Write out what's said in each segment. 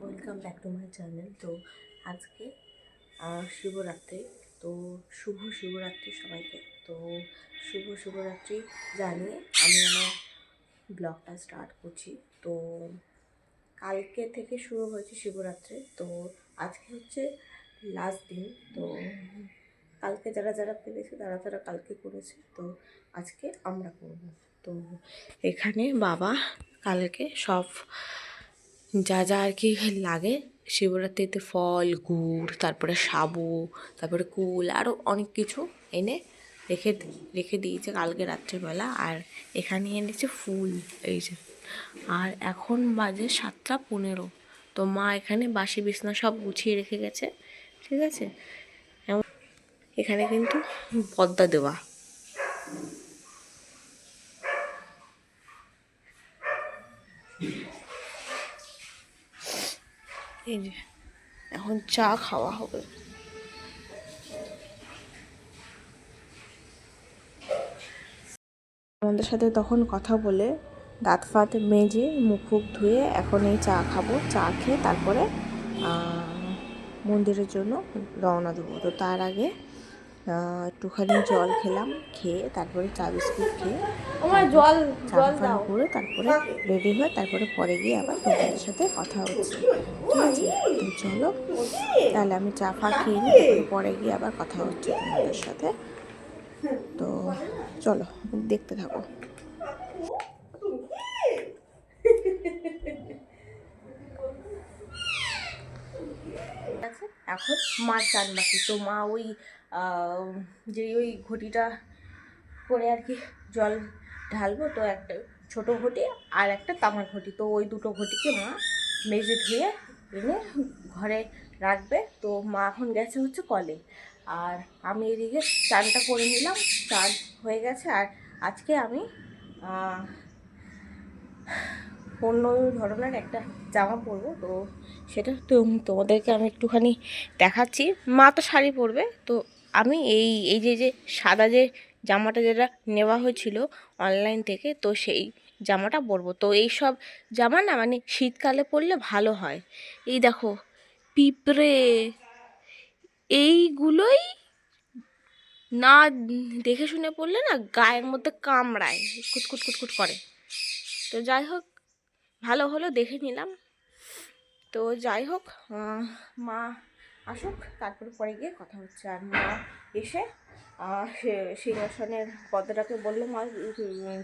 Welcome back to my channel. তো আজকে শিবরাত্রি, তো শুভ শিবরাত্রি সবাইকে। তো শুভ শিবরাত্রি জানিয়ে আমি আমার ব্লগটা স্টার্ট করছি। তো কালকে থেকে শুরু হয়েছে শিবরাত্রি, তো আজকে হচ্ছে লাস্ট দিন। তো কালকে যারা যারা পেরেছে তারা কালকে করেছে, তো আজকে আমরা করব। তো এখানে বাবা কালকে সব যা যা আর কি লাগে শিবরাত্রিতে ফল, গুড়, তারপরে সাবু, তারপরে কুল, আরও অনেক কিছু এনে রেখে রেখে দিয়েছে কালকে রাত্রিবেলা। আর এখানে এনেছে ফুল, এই যে। আর এখন বাজে 7টা 15। তো মা এখানে বাসি বিছনা সব গুছিয়ে রেখে গেছে, ঠিক আছে। এখানে কিন্তু পর্দা দেওয়া। এই যে এখন চা খাওয়া হবে। আমাদের সাথে তখন কথা বলে দাঁত ফাত মেজে মুখ ফুক ধুয়ে এখন এই চা খাবো। চা খেয়ে তারপরে মন্দিরের জন্য রওনা দেবো। তো তার আগে একটুখানি জল খেলাম, খেয়ে তারপরে চা বিস্কুট খেয়ে জল ফান করে তারপরে রেডি হয়ে তারপরে পরে গিয়ে আবার তোমাদের সাথে কথা হচ্ছে, ঠিক আছে। তো চলো তাহলে আমি চা ফা খেয়ে নিই, তারপরে পরে গিয়ে আবার কথা হচ্ছে তোমাদের সাথে। তো চলো দেখতে থাকো। এখন মার চান বাকি। তো মা ওই যে ওই ঘটিটা করে আর কি জল ঢালবো, তো একটা ছোটো ঘটি আর একটা তামার ঘটি, তো ওই দুটো ঘটিকে মা মেজে ধুয়ে এনে ঘরে রাখবে। তো মা এখন গেছে হচ্ছে কলে, আর আমি এদিকে চানটা করে নিলাম, চান হয়ে গেছে। আর আজকে আমি অন্য ধরনের একটা জামা পরবো, তো সেটা তো তোমাদেরকে আমি একটুখানি দেখাচ্ছি। মা তো শাড়ি পরবে, তো আমি এই এই যে যে সাদা যে জামাটা যেটা নেওয়া হয়েছিল অনলাইন থেকে, তো সেই জামাটা পরবো। তো এই সব জামা না মানে শীতকালে পরলে ভালো হয়। এই দেখো পিঁপড়ে, এইগুলোই না দেখে শুনে পড়লে না গায়ের মধ্যে কামড়ায়, কুটকুট কুটকুট করে। তো যাই হোক, ভালো হলো দেখে নিলাম। তো যাই হোক, মা আসুক তারপরে পরে গিয়ে কথা হচ্ছে। আর মা এসে সিংহাসনের পর্দাটাকে বললো মা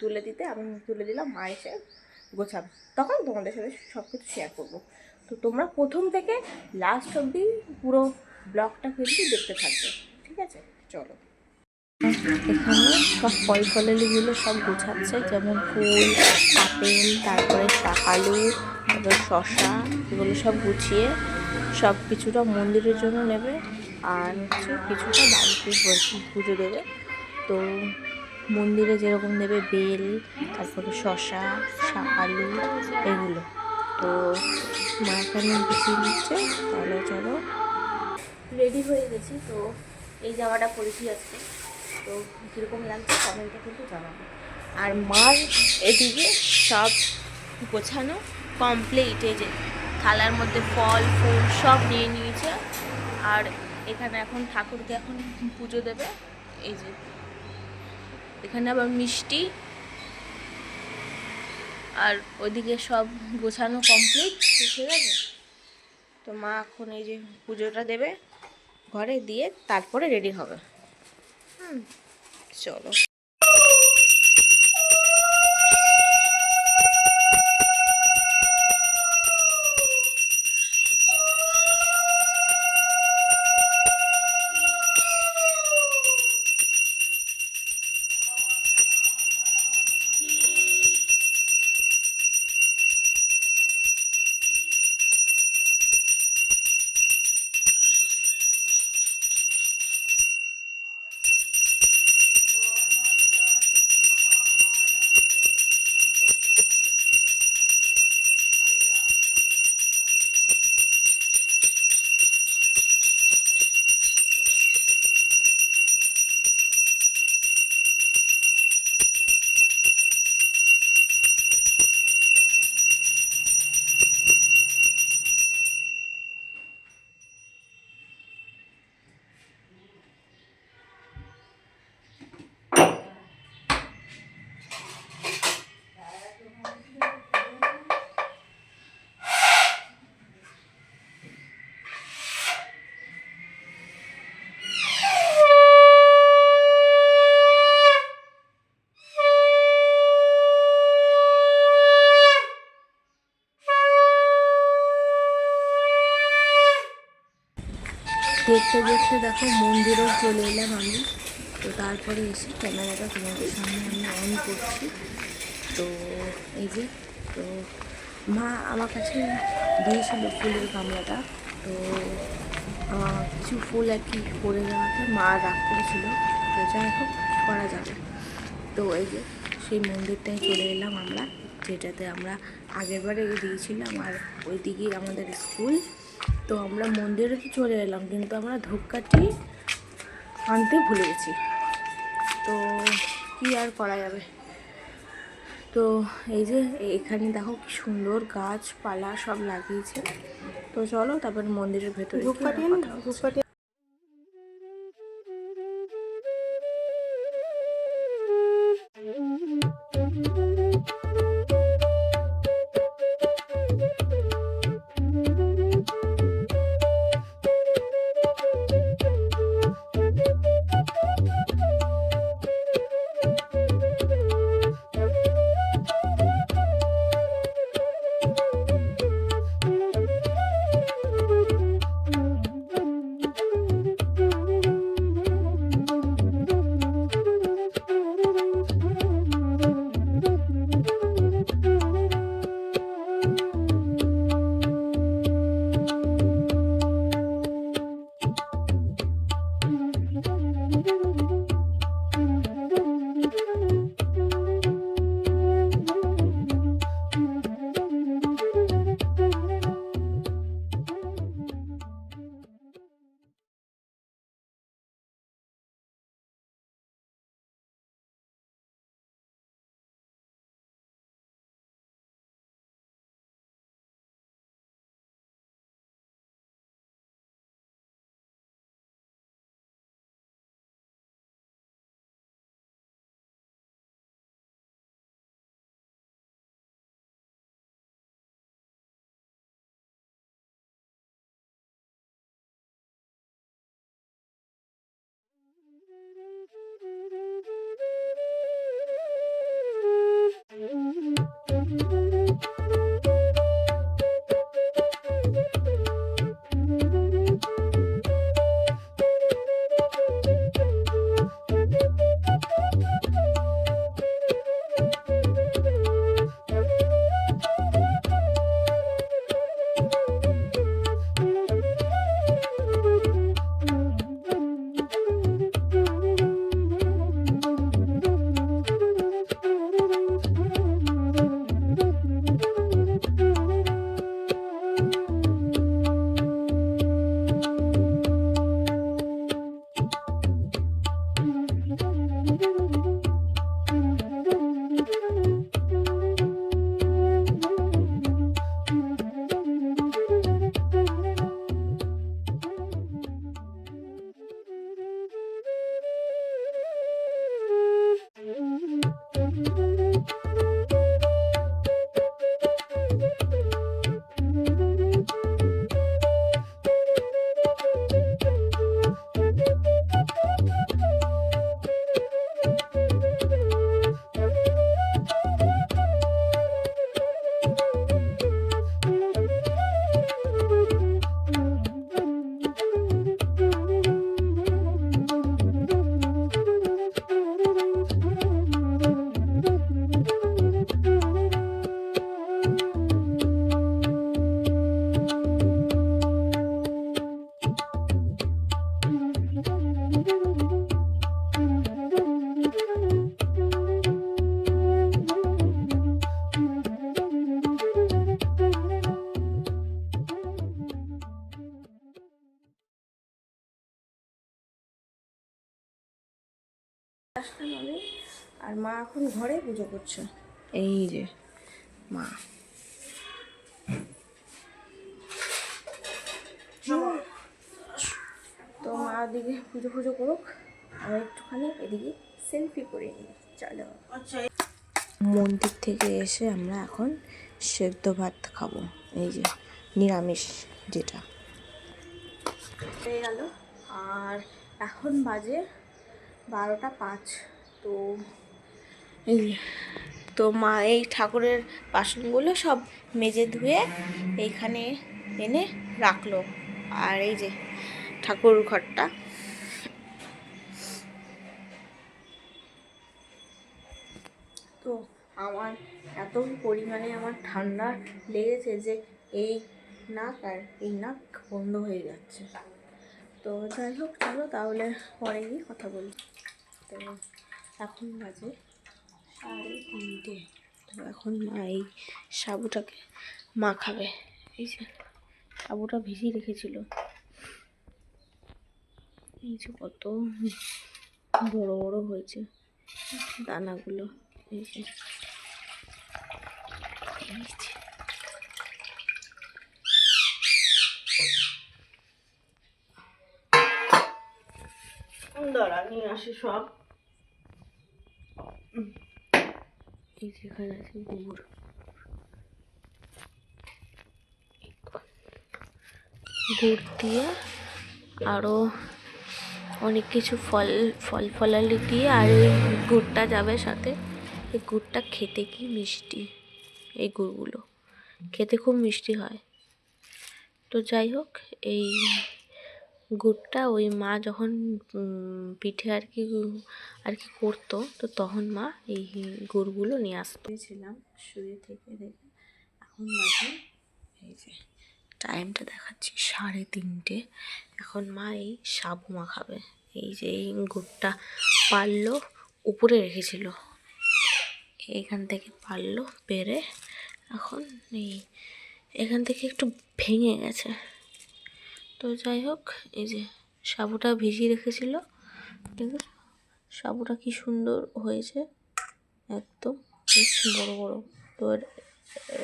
তুলে দিতে, আমি তুলে দিলাম। মা এসে গোছাবে, তখন তোমাদের সাথে সব কিছু শেয়ার করবো। তো তোমরা প্রথম থেকে লাস্ট অবধি পুরো ব্লগটা কিন্তু দেখতে থাকবে, ঠিক আছে। চলো, এখানে সব ফল ফলালিগুলো সব গোছাচ্ছে, যেমন কুল, আপেল, তারপরে শাকালু, তারপরে শশা, এগুলো সব গুছিয়ে সব কিছুটা মন্দিরের জন্য নেবে, আর হচ্ছে কিছুটা বাড়িতে পুজো দেবে। তো মন্দিরে যেরকম দেবে বেল, তারপরে শশা, শাকালু, এগুলো। তো মা এখানে গুছিয়ে নিচ্ছে। তাহলে চলো, রেডি হয়ে গেছি। তো এই জামাটা পরেছি আজকে, তো কীরকম লাগছে কমেন্টে কিন্তু জানাবো। আর মার এদিকে সব গোছানো কমপ্লিট। এই যে থালার মধ্যে ফল ফুল সব নিয়ে নিয়েছে। আর এখানে এখন ঠাকুরকে এখন পুজো দেবে। এই যে এখানে আবার মিষ্টি, আর ওইদিকে সব গোছানো কমপ্লিট, ঠিক আছে। তো মা এখন এই যে পুজোটা দেবে ঘরে, দিয়ে তারপরে রেডি হবে। চলো। দেখতে দেখতে দেখো মন্দিরেও চলে এলাম আমি। তো তারপরে এসে ক্যামেরাটা তোমাদের সামনে আমি অন করছি। তো এই যে, তো মা আমার কাছে দিয়েছিল ফুলের গামলাটা। তো কিছু ফুল আর কি পড়ে যাওয়াতে মা রাগ করেছিল। তো যাই হোক, করা যাবে। তো এই যে সেই মন্দিরটায় চলে এলাম আমরা, যেটাতে আমরা আগেরবারে দিয়েছিলাম, আর ওই দিকেই আমাদের স্কুল। তো আমরা মন্দিরে তো চলে এলাম, কিন্তু আমরা ধূপকাঠি আনতে ভুলে গেছি। তো কি আর করা যাবে। তো এই যে এখানে দেখো কি সুন্দর গাছপালা সব লাগিয়েছে। তো চলো তারপর মন্দিরের ভেতরে ধূপকাঠি ধূপকাঠি আসলাম আমি, আর মা এখন ঘরে পুজো করছে। এই যে মা, তো মা ওদিকে পুজো পুজো করুক, আমি একটুখানি এদিকে সেলফি করে নিই। চলো। মন্দির থেকে এসে আমরা এখন সেদ্ধ ভাত খাবো, এই যে নিরামিষ যেটা হয়ে গেল। আর এখন বাজে 12টা 5। তো এই তো মা এই ঠাকুরের বাসনগুলো সব মেজে ধুয়ে এইখানে এনে রাখলো। আর এই যে ঠাকুর ঘরটা। তো আমার এত পরিমাণে আমার ঠান্ডা লেগেছে যে এই নাক আর এই নাক বন্ধ হয়ে যাচ্ছে। তো যাই হোক, চলো তাহলে পরে গিয়ে কথা বলি। তো এখন বাজে 3:30। তো এখন মা এই সাবুটাকে মাখাবে। এই যে সাবুটা ভিজিয়ে রেখেছিল, এই যে কত বড় বড় হয়েছে দানাগুলো। এই যে দাঁড়া নিয়ে আসি সব। এই যেখানে আছে গুড়, গুড় দিয়ে আরও অনেক কিছু ফলালি দিয়ে, আর এই গুড়টা যাবে সাথে। এই গুড়টা খেতে কি মিষ্টি, এই গুড়গুলো খেতে খুব মিষ্টি হয়। তো যাই হোক, এই গুড়টা ওই মা যখন পিঠে আর কি করতো, তো তখন মা এই গুড়গুলো নিয়ে আসতো। ছিলাম শুয়ে থেকে দেখে এখন বাজে, এই যে টাইমটা দেখাচ্ছি 3:30। এখন মা এই সাবু মাখাবে। এই যে এই গুড়টা পারলো, উপরে রেখেছিল, এইখান থেকে পারলো পেরে, এখন এই এখান থেকে একটু ভেঙে গেছে। তো যাই হোক, এই যে সাবুটা ভিজিয়ে রেখেছিল, ঠিক আছে, সাবুটা কি সুন্দর হয়েছে, একদম বেশ বড় বড়। তো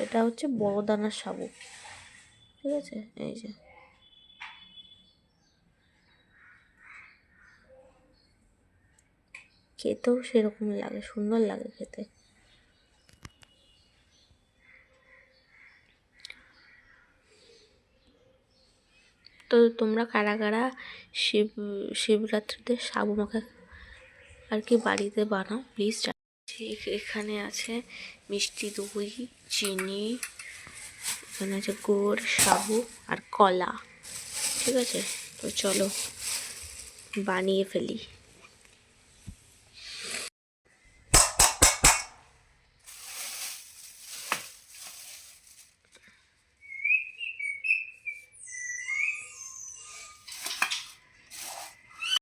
এটা হচ্ছে বড় দানার সাবু, ঠিক আছে। এই যে খেতেও সেরকমই লাগে, সুন্দর লাগে খেতে। তো তোমরা কারা কারা শিবরাত্রিতে সাবু মাখা আর কি বাড়িতে বানাও প্লিজ। এখানে আছে মিষ্টি দই, চিনি, এখানে আছে গুড়, সাবু আর কলা, ঠিক আছে। তো চলো বানিয়ে ফেলি।